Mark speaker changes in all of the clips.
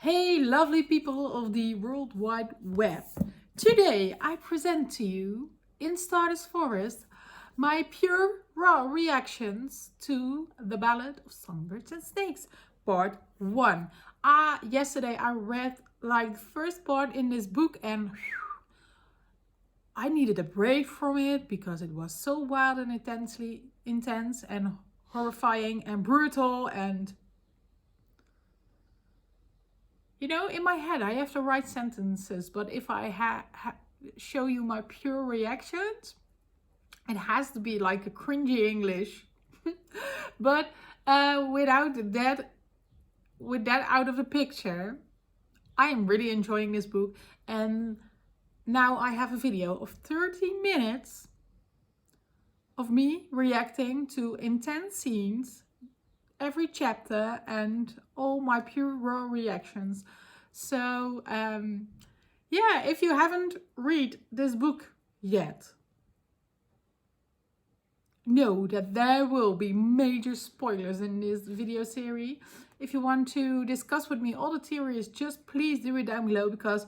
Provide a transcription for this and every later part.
Speaker 1: Hey lovely people of the World Wide Web. Today I present to you in Stardust Forest my pure raw reactions to the Ballad of Songbirds and Snakes part 1. Yesterday I read like the first part in this book and I needed a break from it because it was so wild and intensely intense and horrifying and brutal, and you know, in my head I have to write sentences, but if I show you my pure reactions, it has to be like a cringy English. But without that, with that out of the picture, I am really enjoying this book. And now I have a video of 30 minutes of me reacting to intense scenes, every chapter, and all my pure raw reactions. So yeah, if you haven't read this book yet, know that there will be major spoilers in this video series. If you want to discuss with me all the theories, just please do it down below, because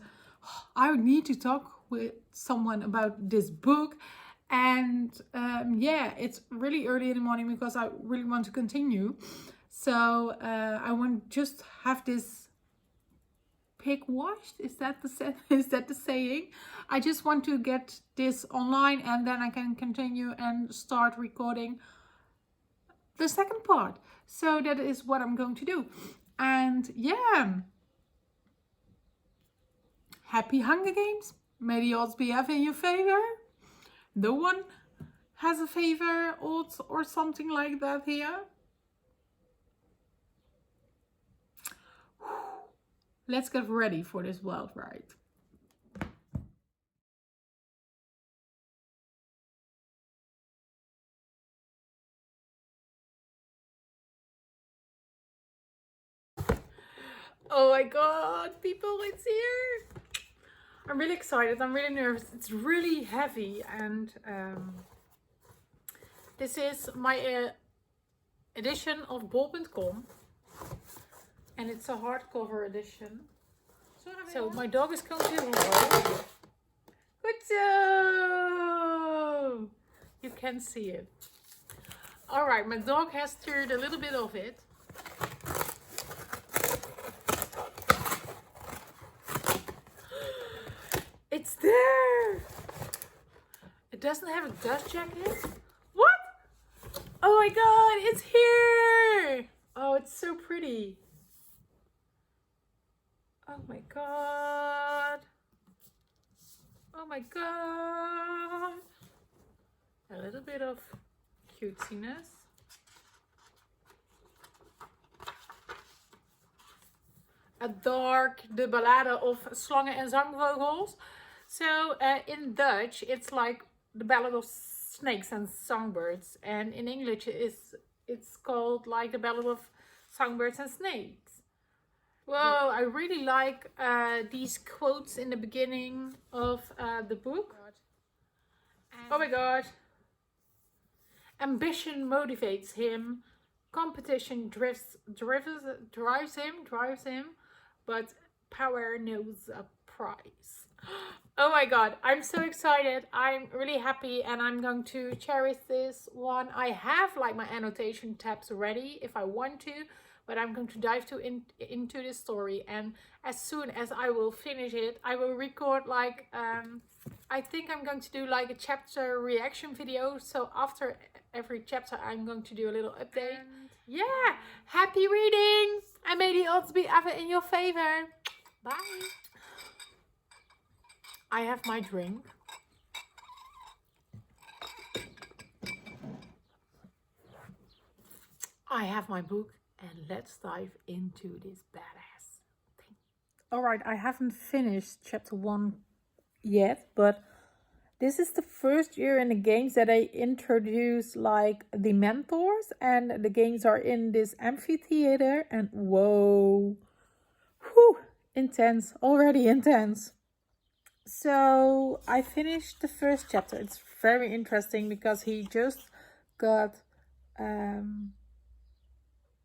Speaker 1: I need to talk with someone about this book. And yeah, it's really early in the morning because I really want to continue. So I want just have this pig washed. Is that the saying? I just want to get this online and then I can continue and start recording the second part. So that is what I'm going to do. And yeah, happy Hunger Games. May the odds be ever in your favor. No one has a favor odds or something like that here. Let's get ready for this wild ride. Oh my god, people, it's here. I'm really excited. I'm really nervous. It's really heavy, and this is my edition of bol.com, and it's a hardcover edition. So my dog is going to roll. Good job! You can see it. Alright, my dog has stirred a little bit of it. It's there! It doesn't have a dust jacket. What? Oh my god, it's here! Oh, it's so pretty. Oh my god. Oh my god. A little bit of cutesiness. A dark, de Ballade of Slangen en Zangvogels. So in Dutch, it's like the Ballad of Snakes and Songbirds. And in English, it's called like the Ballad of Songbirds and Snakes. Whoa, I really like these quotes in the beginning of the book. Oh my god. Ambition motivates him. Competition drives him. But power knows a price. Oh my god, I'm so excited. I'm really happy, and I'm going to cherish this one. I have like my annotation tabs ready if I want to, but I'm going to dive into this story, and as soon as I will finish it, I will record like I think I'm going to do like a chapter reaction video. So after every chapter I'm going to do a little update. Yeah, happy reading, and may the odds be ever in your favor. Bye. I have my drink. I have my book, and let's dive into this badass thing. Alright, I haven't finished chapter 1 yet, but this is the first year in the games that I introduce like the mentors, and the games are in this amphitheater, and whoa, whew, intense, already intense. So I finished the first chapter. It's very interesting because he just got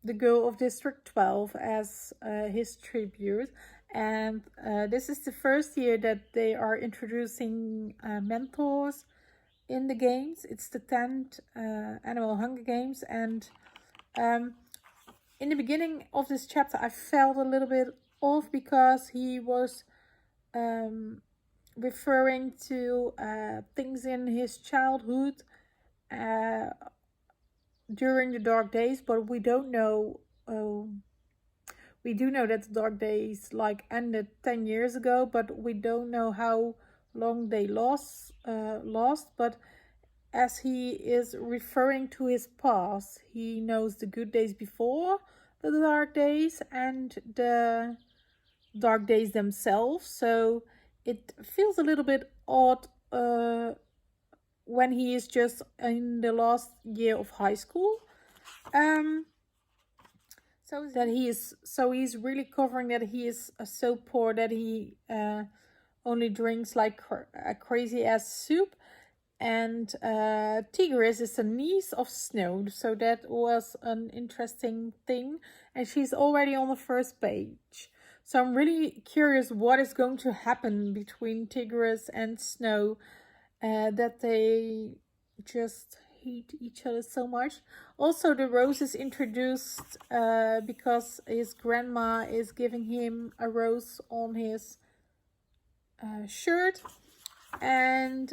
Speaker 1: the girl of District 12 as his tribute. And this is the first year that they are introducing mentors in the games. It's the 10th Animal Hunger Games. And in the beginning of this chapter, I felt a little bit off because he was referring to things in his childhood during the dark days, but we don't know. We do know that the dark days like ended 10 years ago, but we don't know how long they lost. But as he is referring to his past, he knows the good days before the dark days and the dark days themselves. So it feels a little bit odd when he is just in the last year of high school. He's really covering that he is so poor that he only drinks like a crazy ass soup. And Tigris is the niece of Snow, so that was an interesting thing. And she's already on the first page. So I'm really curious what is going to happen between Tigris and Snow, that they just hate each other so much. Also, the rose is introduced because his grandma is giving him a rose on his shirt. And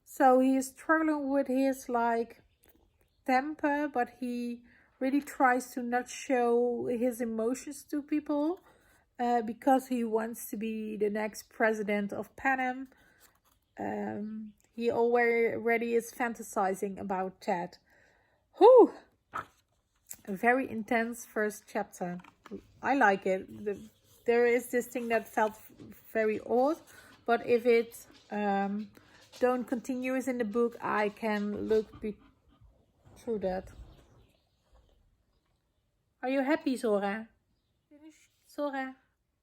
Speaker 1: so he's struggling with his like temper, but he really tries to not show his emotions to people because he wants to be the next president of Panem. He already is fantasizing about that. Whew! A very intense first chapter. I like it. There is this thing that felt very odd, but if it don't continue in the book, I can look through that. Are you happy, Zora? Zora?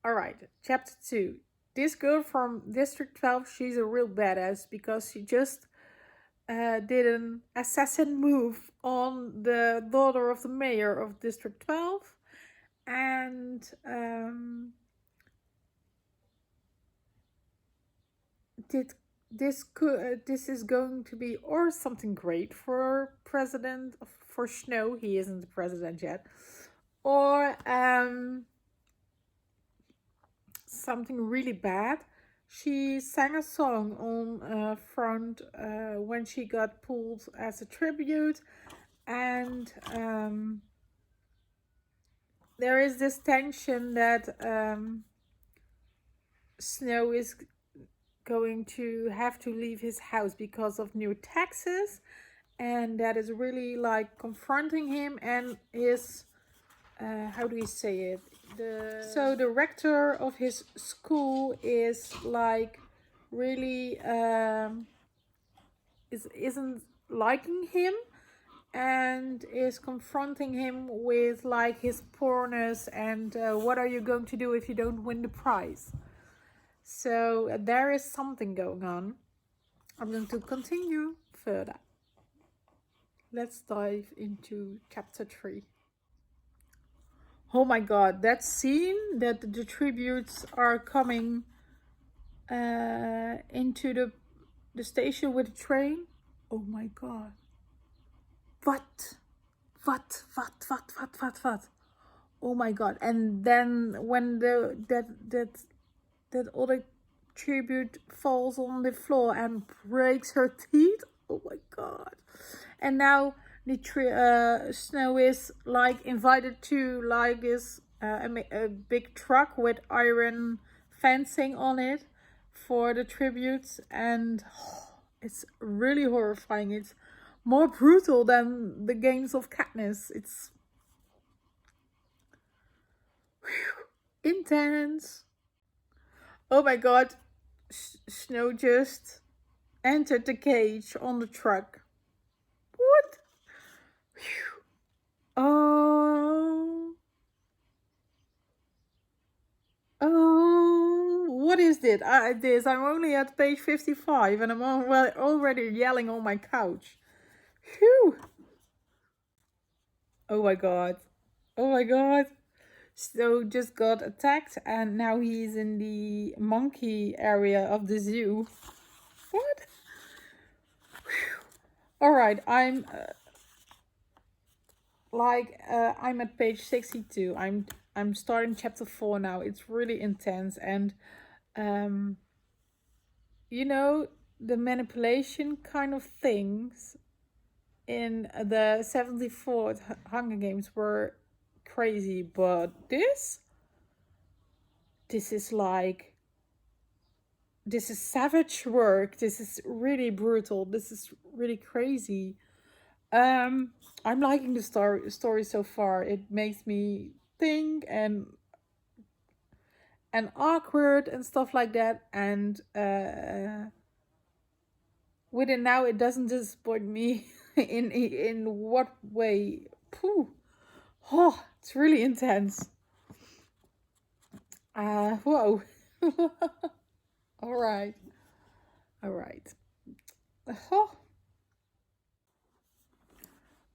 Speaker 1: Alright, chapter 2. This girl from District 12, she's a real badass because she just did an assassin move on the daughter of the mayor of District 12. And this is going to be or something great for president, for Snow. He isn't the president yet. Or something really bad. She sang a song on front when she got pulled as a tribute, and there is this tension that Snow is going to have to leave his house because of new taxes, and that is really like confronting him and his how do you say it? So the rector of his school is like really isn't liking him and is confronting him with like his poorness and what are you going to do if you don't win the prize? So there is something going on. I'm going to continue further. Let's dive into chapter 3. Oh my god, that scene that the tributes are coming into the station with the train. Oh my god. What? Oh my god. And then when that other tribute falls on the floor and breaks her teeth. Oh my god. And now the Snow is like invited to like this a big truck with iron fencing on it for the tributes, and it's really horrifying. It's more brutal than the games of Katniss. It's intense. Oh my god, Snow just entered the cage on the truck. What? Oh, what is this? I'm only at page 55 and I'm already yelling on my couch. Phew. Oh my god. Oh my god. Snow just got attacked and now he's in the monkey area of the zoo. What? All right, I'm at page 62. I'm starting chapter 4 now. It's really intense and um you know, the manipulation kind of things in the 74th Hunger Games were crazy, but this is like, this is savage work. This is really brutal. This is really crazy. I'm liking the story so far. It makes me think and awkward and stuff like that. And with it now, it doesn't disappoint me in what way. Pooh. Oh, it's really intense. Whoa. All right. All right. Oh.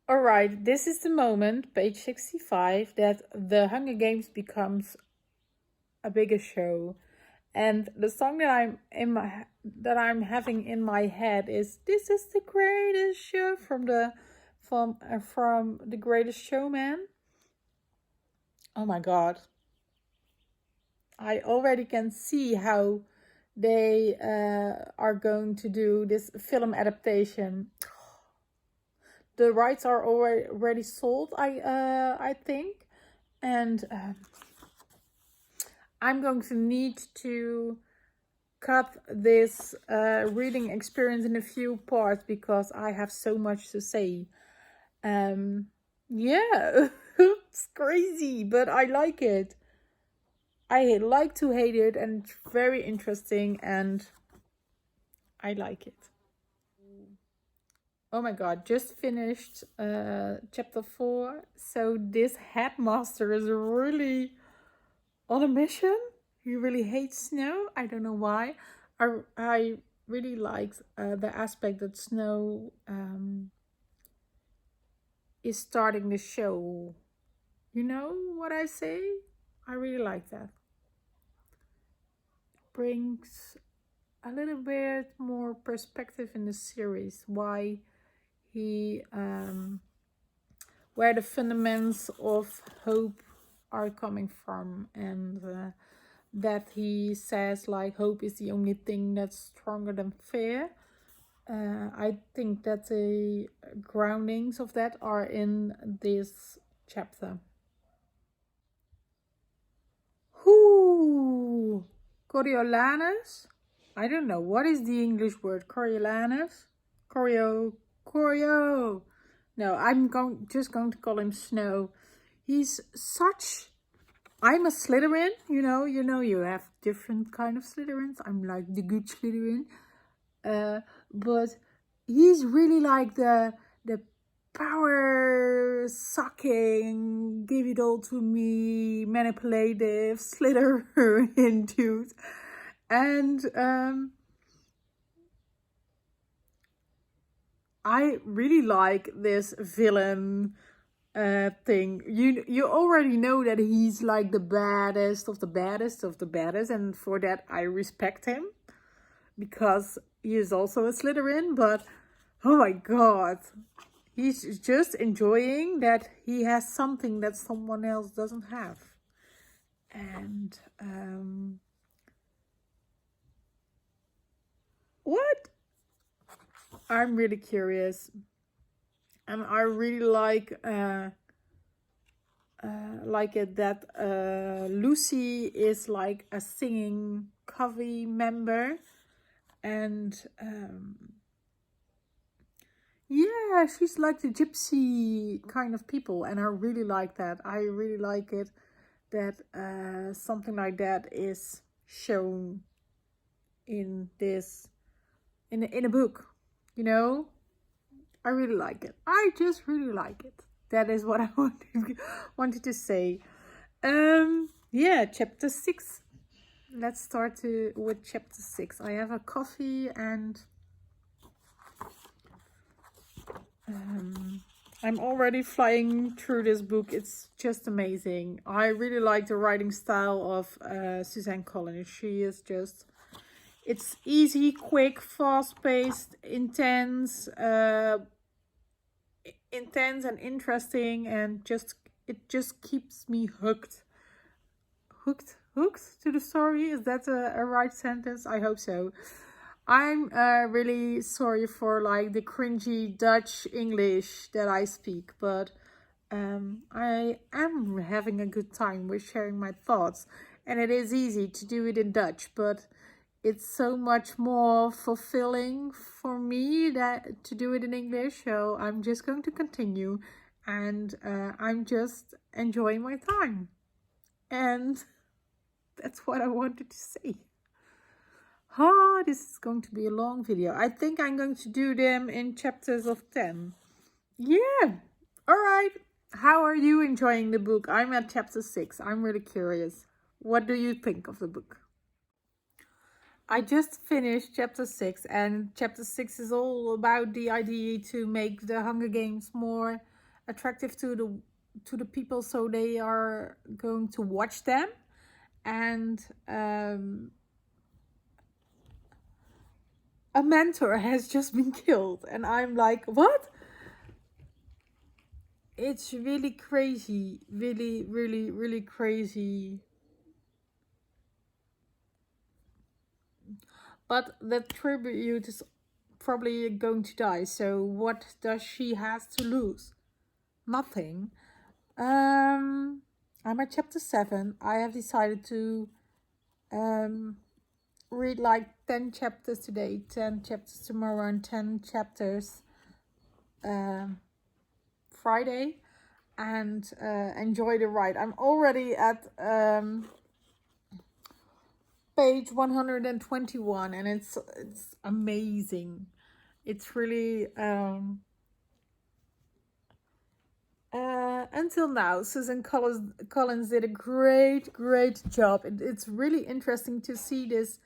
Speaker 1: All right. This is the moment, page 65, that the Hunger Games becomes a bigger show. And the song that I'm having in my head is "This is the Greatest Show" from the Greatest Showman. Oh my god. I already can see how they are going to do this film adaptation. The rights are already sold, I think, and I'm going to need to cut this reading experience in a few parts because I have so much to say. Yeah, it's crazy, but I like it. I like to hate it, and it's very interesting, and I like it. Oh my god, just finished chapter 4. So this headmaster is really on a mission. He really hates snow. I don't know why. I really like the aspect that snow is starting the show. You know what I say? I really like that. Brings a little bit more perspective in the series. Why he where the fundaments of hope are coming from, and that he says like hope is the only thing that's stronger than fear. I think that the groundings of that are in this chapter. Whoo! Coriolanus? I don't know. What is the English word? Coriolanus? Corio. No, just going to call him Snow. He's such... I'm a Slytherin, you know, you have different kind of Slytherins. I'm like the good Slytherin. But he's really like the power sucking, give it all to me, manipulative Slytherin dude. And I really like this villain thing. You already know that he's like the baddest of the baddest of the baddest, and for that I respect him because he is also a Slytherin. But oh my god, he's just enjoying that he has something that someone else doesn't have. And what? I'm really curious, and I really like it that Lucy is like a singing Covey member, and yeah, she's like the gypsy kind of people, and I really like that. I really like it that something like that is shown in this in a book, you know. I really like it. I just really like it. That is what I wanted to say. Yeah, chapter 6. Let's start with chapter 6. I have a coffee and I'm already flying through this book. It's just amazing. I really like the writing style of Suzanne Collins. She is just, it's easy, quick, fast-paced, intense and interesting, and it just keeps me hooked. Hooked to the story. Is that a right sentence? I hope so. I'm really sorry for like the cringy Dutch English that I speak, but I am having a good time with sharing my thoughts, and it is easy to do it in Dutch, but it's so much more fulfilling for me that to do it in English. So I'm just going to continue, and I'm just enjoying my time, and that's what I wanted to say. This is going to be a long video. I think I'm going to do them in chapters of 10. Yeah. All right. How are you enjoying the book? I'm at chapter 6. I'm really curious. What do you think of the book? I just finished chapter 6, and chapter 6 is all about the idea to make the Hunger Games more attractive to the people, so they are going to watch them. And a mentor has just been killed, and I'm like, what? It's really crazy, really crazy. But the tribute is probably going to die, so what does she have to lose? Nothing. I'm at chapter 7. I have decided to read like 10 chapters today, 10 chapters tomorrow, and 10 chapters Friday, and enjoy the ride. I'm already at page 121, and it's amazing. It's really until now, Susan Collins did a great job. It's really interesting to see this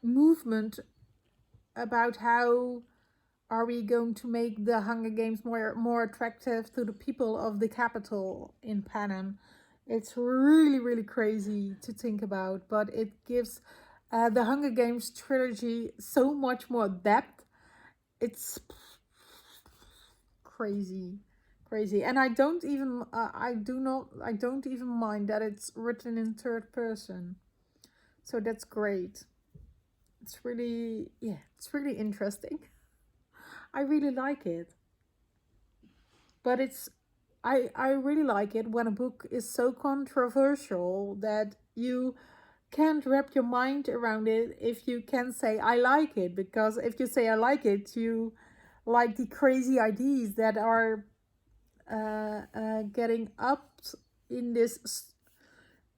Speaker 1: movement about how are we going to make the Hunger Games more attractive to the people of the capital in Panem. It's really crazy to think about, but it gives the Hunger Games trilogy so much more depth. It's crazy, and I don't even I don't even mind that it's written in third person, so that's great. It's really, yeah, it's really interesting. I really like it, but I really like it when a book is so controversial that you can't wrap your mind around it if you can say I like it, because if you say I like it, you like the crazy ideas that are getting up in this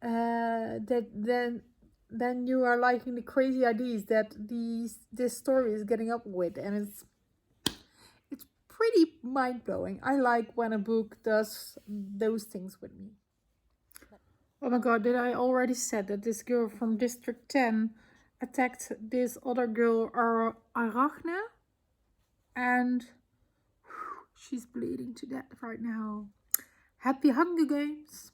Speaker 1: that then you are liking the crazy ideas that this story is getting up with, and it's pretty mind-blowing. I like when a book does those things with me. Oh my god, did I already said that this girl from District 10 attacked this other girl, Arachne? And she's bleeding to death right now. Happy Hunger Games!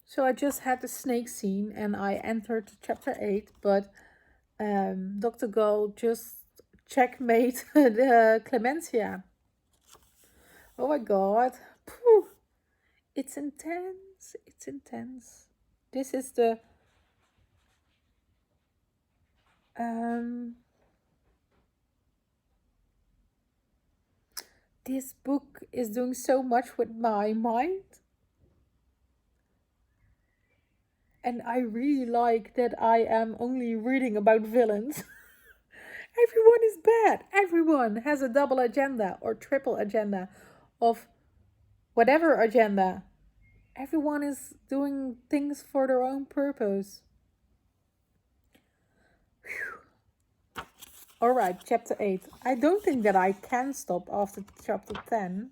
Speaker 1: So I just had the snake scene and I entered chapter 8, but Dr. Gull just checkmate the Clemencia. Oh my god. Phew. It's intense. It's intense. This is the this book is doing so much with my mind. And I really like that I am only reading about villains. Everyone is bad. Everyone has a double agenda or triple agenda of whatever agenda. Everyone is doing things for their own purpose. Whew. All right, chapter 8. I don't think that I can stop after chapter 10.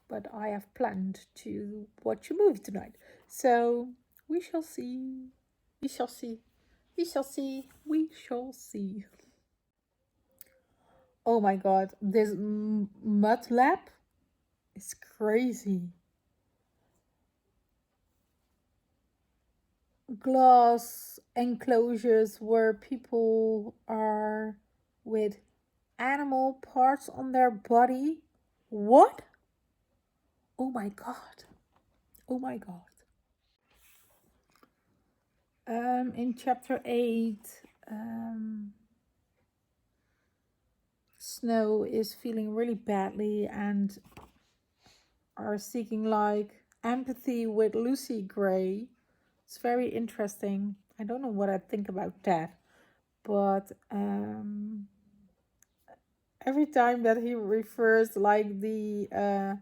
Speaker 1: But I have planned to watch a movie tonight. So we shall see. We shall see. We shall see. We shall see. Oh my god, this mud lab is crazy. Glass enclosures where people are with animal parts on their body. What? Oh my god. Oh my god. In chapter 8, Snow is feeling really badly and are seeking like empathy with Lucy Gray. It's very interesting. I don't know what I think about that, but every time that he refers like the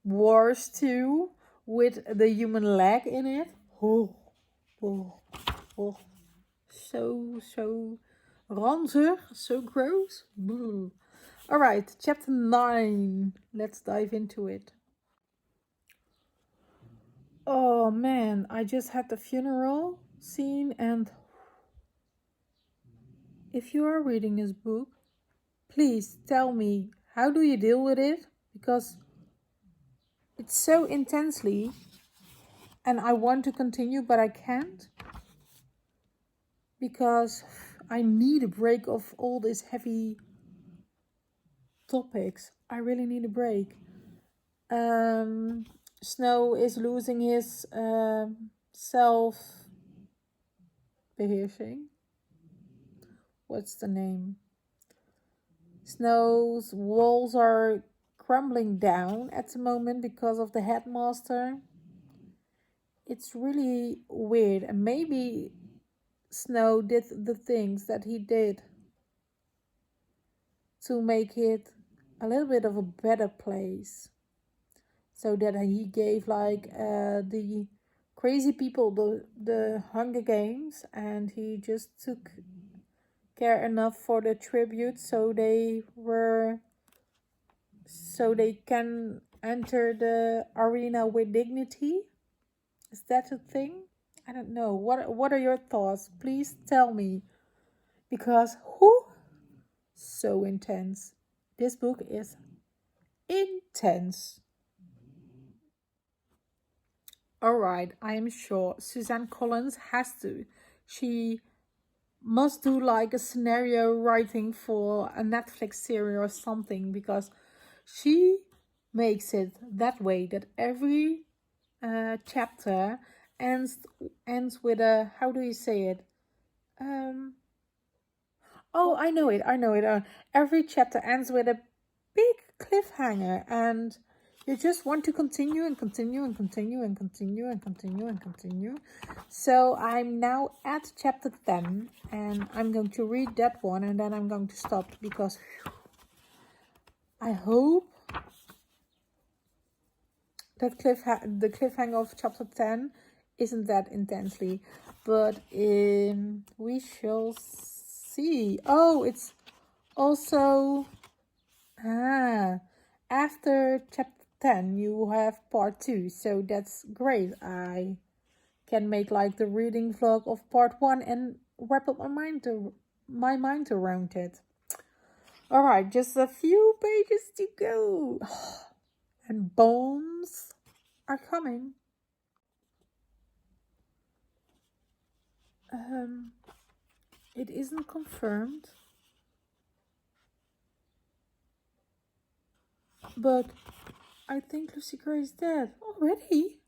Speaker 1: wars to with the human leg in it, oh, oh, oh, so ranzig, so gross. All right, chapter 9. Let's dive into it. Oh man, I just had the funeral scene, and if you are reading this book, please tell me, how do you deal with it? Because it's so intensely and I want to continue, but I can't because I need a break of all these heavy topics. I really need a break. Snow is losing his self-behearsing. What's the name? Snow's walls are crumbling down at the moment because of the headmaster. It's really weird, and maybe Snow did the things that he did to make it a little bit of a better place, so that he gave like the crazy people the Hunger Games, and he just took care enough for the tribute so they can enter the arena with dignity. Is that a thing? I don't know. What are your thoughts? Please tell me, because who so intense. This book is intense. All right, I am sure Suzanne Collins has to. She must do like a scenario writing for a Netflix series or something, because she makes it that way that every chapter ends with a, how do you say it? Oh, I know it. Every chapter ends with a big cliffhanger, and you just want to continue and continue and continue and continue and continue and continue. So I'm now at chapter 10, and I'm going to read that one, and then I'm going to stop, because I hope that the cliffhanger of chapter 10 isn't that intensely, but we shall see. Oh, it's also after chapter 10 you have part 2, so that's great. I can make like the reading vlog of part 1 and wrap up my mind around it. All right, just a few pages to go. And bombs are coming. It isn't confirmed, but I think Lucy Gray is dead already.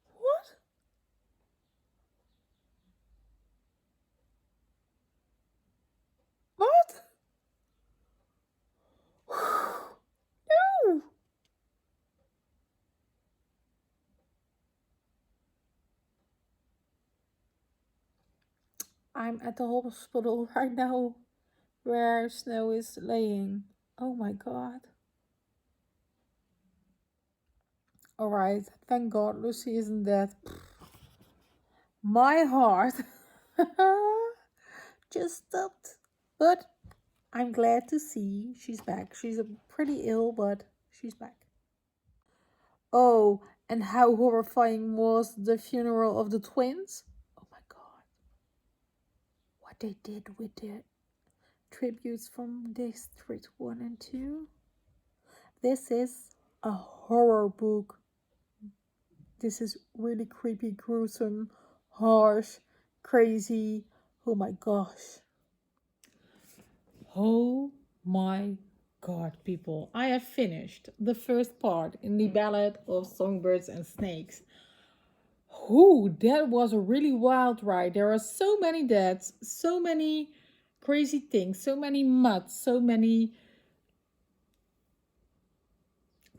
Speaker 1: What? What? No! I'm at the hospital right now where Snow is laying. Oh my god. Alright, thank god Lucy isn't dead. My heart just stopped. But I'm glad to see she's back. She's pretty ill, but she's back. Oh, and how horrifying was the funeral of the twins? Oh my god. What they did with tributes from District 1 and 2. This is a horror book. This is really creepy, gruesome, harsh, crazy. Oh my gosh. Oh my god, people. I have finished the first part in the Ballad of Songbirds and Snakes. Ooh, that was a really wild ride. There are so many deaths, so many crazy things, so many mutts, so many...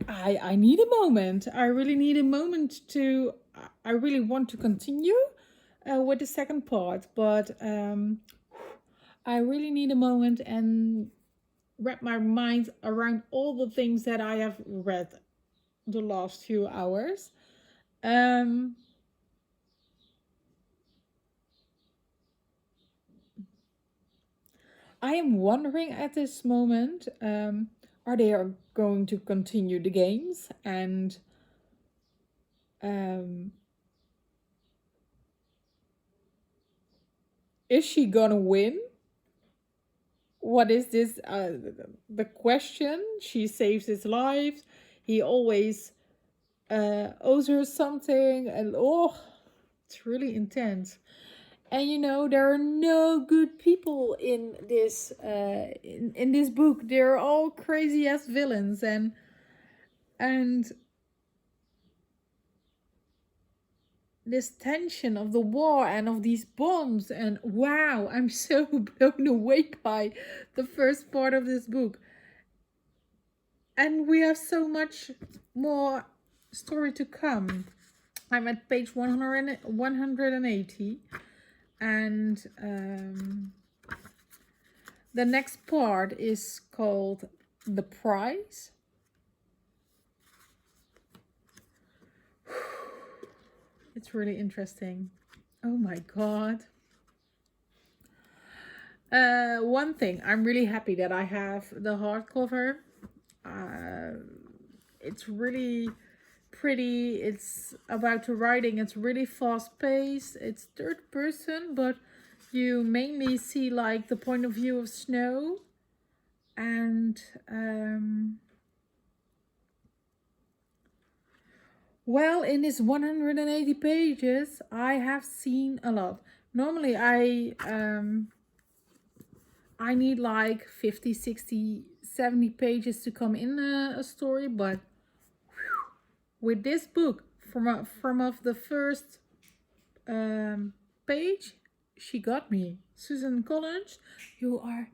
Speaker 1: I need a moment. I really need a moment to... I really want to continue with the second part, but I really need a moment and wrap my mind around all the things that I have read the last few hours. I am wondering at this moment, are they going to continue the games, and is she gonna win? What is this? The question. She saves his life. He always owes her something, and oh, it's really intense. And you know, there are no good people in this in this book. They're all crazy ass villains, and this tension of the war and of these bombs, and wow, I'm so blown away by the first part of this book. And we have so much more story to come. I'm at page 180. And the next part is called The Prize. It's really interesting. Oh my god. One thing, I'm really happy that I have the hardcover. It's really pretty. It's about the writing. It's really fast paced. It's third person, but you mainly see like the point of view of Snow. And well, in this 180 pages, I have seen a lot. Normally I need like 50, 60, 70 pages to come in a story, but with this book, from of the first page, she got me. Susan Collins, you are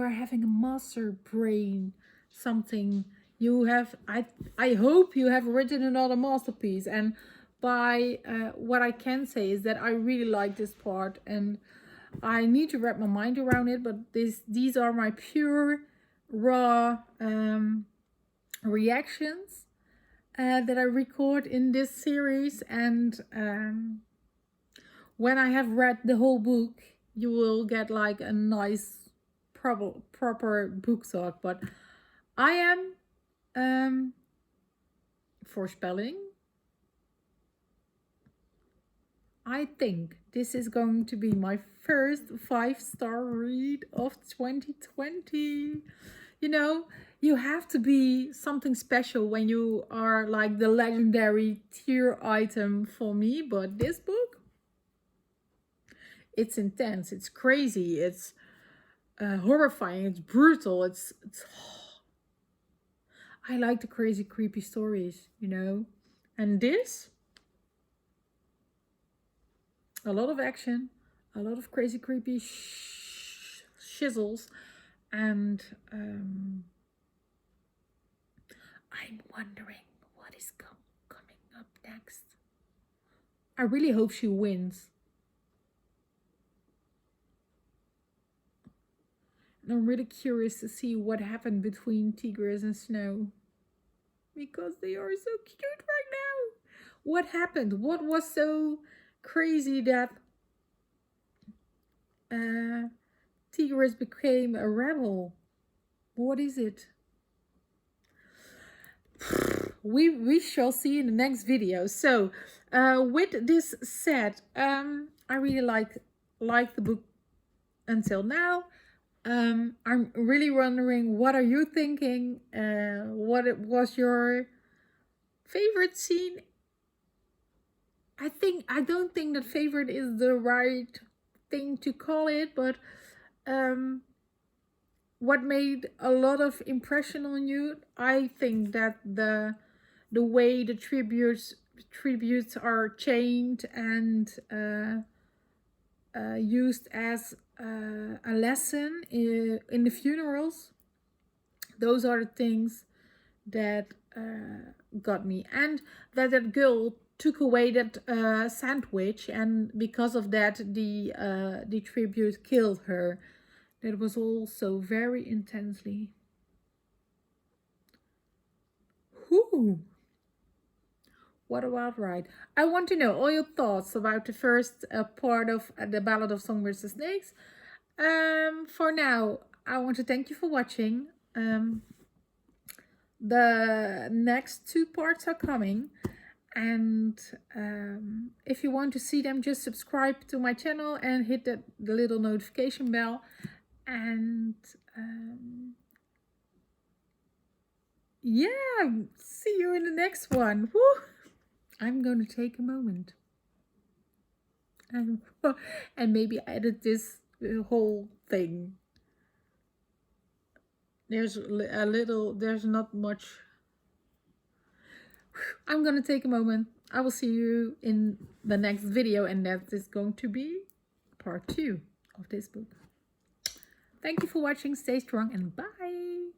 Speaker 1: having a master brain, something. You have, I hope you have written another masterpiece. And by what I can say is that I really like this part, and I need to wrap my mind around it. But these are my pure raw reactions that I record in this series. And when I have read the whole book, you will get like a nice proper book talk. But I am forespelling. I think this is going to be my first 5-star read of 2020. You know, you have to be something special when you are like the legendary tier item for me. But this book, it's intense, it's crazy, it's horrifying, it's brutal, it's I like the crazy, creepy stories, you know. And this, a lot of action, a lot of crazy, creepy shizzles, and I'm wondering what is coming up next. I really hope she wins. And I'm really curious to see what happened between Tigris and Snow, because they are so cute right now. What happened? What was so crazy that Tigris became a rebel? What is it? We shall see in the next video. So with this said, I really like the book until now. I'm really wondering, what are you thinking? What was your favorite scene? I don't think that favorite is the right thing to call it, but um, what made a lot of impression on you? I think that the way the tributes are chained and used as a lesson in the funerals. Those are the things that got me, and that girl took away that sandwich, and because of that, the tribute killed her. That was also very intensely. Whoo! What about right? I want to know all your thoughts about the first part of the Ballad of Songbirds and Snakes. For now, I want to thank you for watching. The next two parts are coming, and if you want to see them, just subscribe to my channel and hit the little notification bell. And yeah, see you in the next one. Woo! I'm going to take a moment and maybe edit this whole thing. There's a little, there's not much. I'm gonna take a moment. I will see you in the next video, and that is going to be part 2 of this book. Thank you for watching. Stay strong and bye.